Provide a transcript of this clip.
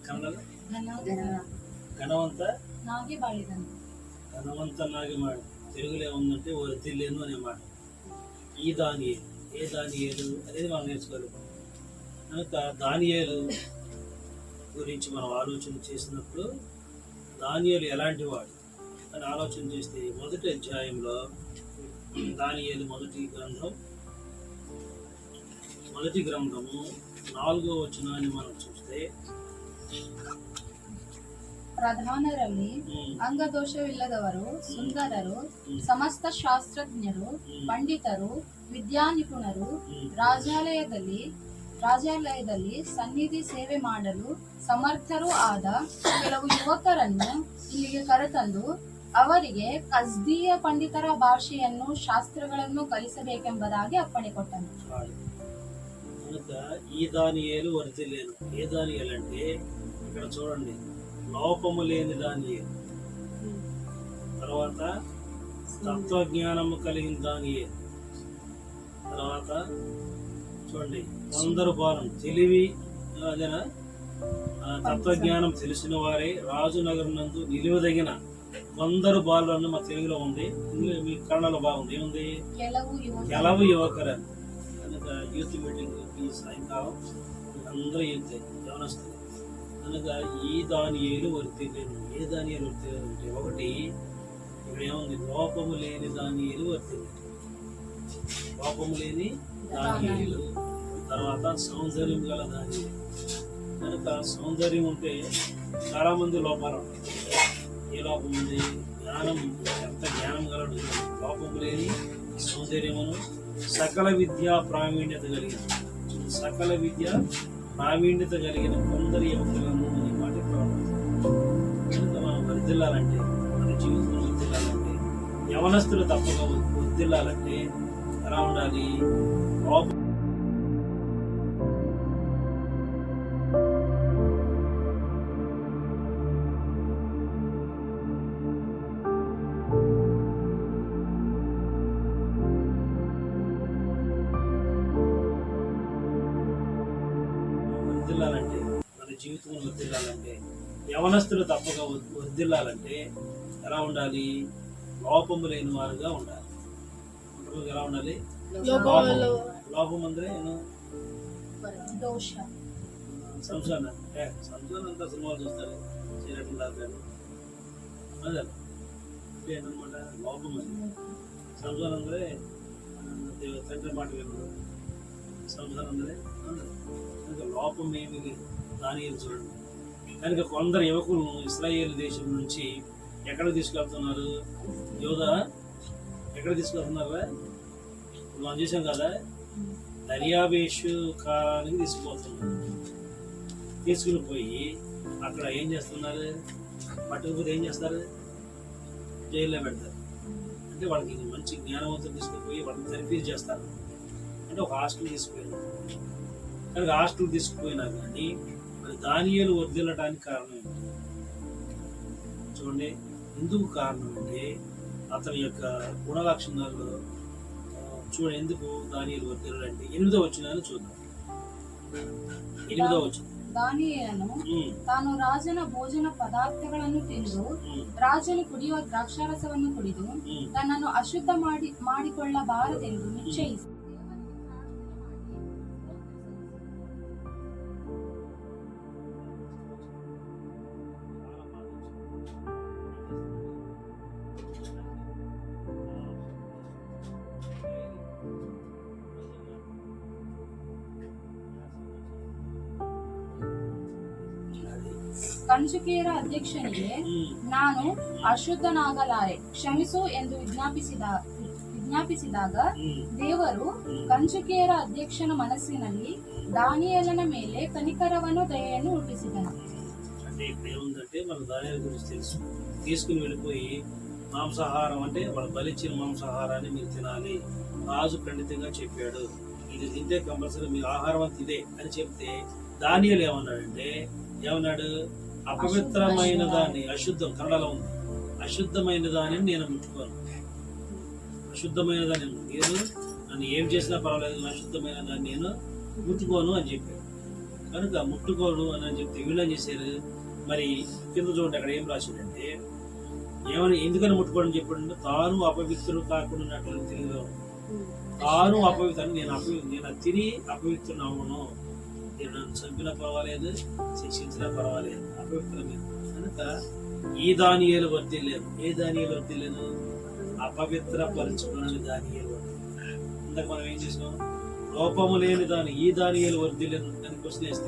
ಕನ್ನಡ ఘనవంత నాగి మాడు తెలుగులో ఏముందంటే వర్ధిల్లేను అనే మాట. ఈ దానియేలు ఏ దానియేలు అనేది మనం నేర్చుకోవాలి. కనుక దానియేలు గురించి మనం ఆలోచన చేసినప్పుడు దానియేలు ఎలాంటి వాడు అని ఆలోచన చేస్తే మొదటి అధ్యాయంలో దానియేలు మొదటి గ్రంథము 4వ వచనాన్ని మనం చూస్తే, ಪ್ರಧಾನರಲ್ಲಿ ಅಂಗದೋಷವಿಲ್ಲದವರು, ಸುಂದರರು, ಸಮಸ್ತ ಶಾಸ್ತ್ರಜ್ಞರು, ಪಂಡಿತರು, ವಿದ್ಯಾನಿಪುಣರು, ರಾಜಾಲಯದಲ್ಲಿ ಸನ್ನಿಧಿ ಸೇವೆ ಮಾಡಲು ಸಮರ್ಥರೂ ಆದ ಕೆಲವು ಯುವಕರನ್ನು ಇಲ್ಲಿಗೆ ಕರೆತಂದು ಅವರಿಗೆ ಕಸ್ದೀಯ ಪಂಡಿತರ ಭಾಷೆಯನ್ನು ಶಾಸ್ತ್ರಗಳನ್ನು ಕಲಿಸಬೇಕೆಂಬುದಾಗಿ ಅಪ್ಪಣೆ ಕೊಟ್ಟನು. ఈ దానియేలు వర్ధిల్లేను. ఏ దానియేలు అంటే ఇక్కడ చూడండి, లోపము లేని దానియేలు, తర్వాత తత్వజ్ఞానము కలిగిన దానియేలు, తర్వాత చూడండి అందరు బాలం తెలివి అదేనా తత్వజ్ఞానం తెలిసిన వారే రాజునగరం నందు నిలువదగిన కొందరు బాలులను మా తెలుగులో ఉంది, మీ కన్నడలో బాగుంది. ఏముంది? ಕೆಲವು యువకులని. కనుక యూత్ మీటింగ్ ఈ సాయంకాలం అందరూ యూత్ యవనస్తులు. కనుక ఈ దానియేలు వర్ధిల్లేను. ఏ దానియేలు వర్ధిల్లేను అంటే, ఒకటి ఇక్కడ ఏముంది? లోపము లేని దానియేలు వర్ధిల్లేను. లోపము లేని దానియేలు. తర్వాత సౌందర్యం గల దానియేలు. కనుక సౌందర్యం ఉంటే చాలా మంది లోపాలు ఉంటాయి. ఏ లోపం ఉంది? జ్ఞానం. ఎంత జ్ఞానం గలడు? లోపము లేని సౌందర్యమును సకల విద్యా ప్రావీణ్యత కలిగిన కొందరు యువకులను అనే మాట కనుక మనం వర్ధిల్లాలంటే, మన జీవితంలో వర్ధిల్లాలంటే, యవనస్తులు తప్పక వర్ధిల్లాలంటే ఎలా ఉండాలి? వర్ధిల్లాలంటే, మన జీవితంలో వర్ధిల్లాలంటే, యవనస్తులు తప్పక వర్ధిల్లాలంటే ఎలా ఉండాలి? లోపము లేని వారుగా ఉండాలి. ఎలా ఉండాలి? లోపం ಅಂದ್ರೆ ಏನು? సంసారం అంతా సినిమాలు చూస్తారు, చేయటం దాకా అదే ఏంటనమాట లోపం. అది సంసారం ಅಂದ್ರೆ తండ్రి మాట వినరు. సంసారం ಅಂದ್ರೆ కనుక లోపం ఏమి లేదు. దానియేలు చూడండి. కనుక కొందరు యువకులను ఇశ్రాయేలు దేశం నుంచి ఎక్కడ తీసుకెళ్తున్నారు? యోధా ఎక్కడ తీసుకెళ్తున్నారా? మనం చేసాం కదా, దర్యావేషు కాలానికి తీసుకుపోతున్నారు. తీసుకుని పోయి అక్కడ ఏం చేస్తున్నారు? పట్టుకుపోతే ఏం చేస్తారు? జైల్లో పెడతారు. అంటే వాళ్ళకి మంచి జ్ఞానవంతులు తీసుకుపోయి వాళ్ళని థెరపీ చేస్తారు. అంటే ఒక హాస్టల్ తీసుకుపోయినా. కనుక హాస్టల్ తీసుకుపోయినా కానీ మరి దానియేలు వర్ధిల్లడానికి కారణం ఏంటి? చూడండి, ఎందుకు కారణం అంటే అతని యొక్క గుణ లక్షణాల్లో చూడండి. ఎందుకు దానియేలు వర్ధిల్లాలంటే 8వ వచనాన్ని చూద్దాం. 8వ వచనం, ದಾನಿಯೇಲನು ತಾನು ರಾಜನ ಭೋಜನ ಪದಾರ್ಥಗಳನ್ನು ತಿಂದು ರಾಜನು ಕುಡಿಯುವ ದ್ರಾಕ್ಷಾರಸವನ್ನು ಕುಡಿದು ತನ್ನನ್ನು ಅಶುದ್ಧ ಮಾಡಿಕೊಳ್ಳಬಾರದೆಂದು ನಿಶ್ಚಯಿಸಿ ಕಂಚುಕಿಯರ ಅಧ್ಯಕ್ಷನಿಗೆ ನಾನು ಅಶುದ್ಧನಾಗಲಾರೆ, ಕ್ಷಮಿಸು ಎಂದು ವಿಜ್ಞಾಪಿಸಿದಾಗ ದೇವರು ಕಂಚುಕಿಯರ ಅಧ್ಯಕ್ಷನ ಮನಸ್ಸಿನಲ್ಲಿ ದಾನಿಯೇಲನ ಮೇಲೆ ಕನಿಕರವನ್ನು ದಯೆಯನ್ನು ಹುಟ್ಟಿಸಿದನು. అంటే ఇప్పుడు ఏముందంటే మన దానియేలు గురించి తెలుసు. తీసుకుని వెళ్ళిపోయి మాంసాహారం అంటే వాళ్ళు బలిచ్చిన మాంసాహారాన్ని మీరు తినాలి, రాజు ఖండితంగా చెప్పాడు, ఇది తింటే కంపల్సరీ మీ ఆహారం అంత ఇదే అని చెప్తే దానియేలు ఏమన్నాడంటే, అపవిత్రమైన దాన్ని, అశుద్ధం కన్నడలో ఉంది, అశుద్ధమైన దానిని నేను ముట్టుకోను. అశుద్ధమైన దాన్ని మీరు నన్ను ఏం చేసినా పర్వాలేదు, అశుద్ధమైన దాన్ని నేను ముట్టుకోను అని చెప్పాడు. కనుక ముట్టుకోడు అని చెప్తే వీళ్ళు ఏం చేశారు? మరి కింద చూడండి, అక్కడ ఏం రాసిందంటే, ఏమని ఎందుకని ముట్టుకోవడం చెప్పండి, తాను అపవిత్రుడు కాకుండా ఉన్నట్లు తెలుగులో తాను అపవిత్రుడు, నేను అది తిని అపవిత్రుడు అవ్వను, నేను నన్ను చంపినా పర్వాలేదు, శిక్షించినా పర్వాలేదు, అపవిత్రమే. కనుక ఈ దానియేలు వర్ధిల్లేను. ఏ దానియేలు వర్ధిల్లేను? అపవిత్ర పరుచుకున్న దానియేలు. ఇందాక మనం ఏం చేసినాం? లోపము లేని దాని ఈ దానియేలు వర్ధిల్లేను అని క్వశ్చన్ వేస్తే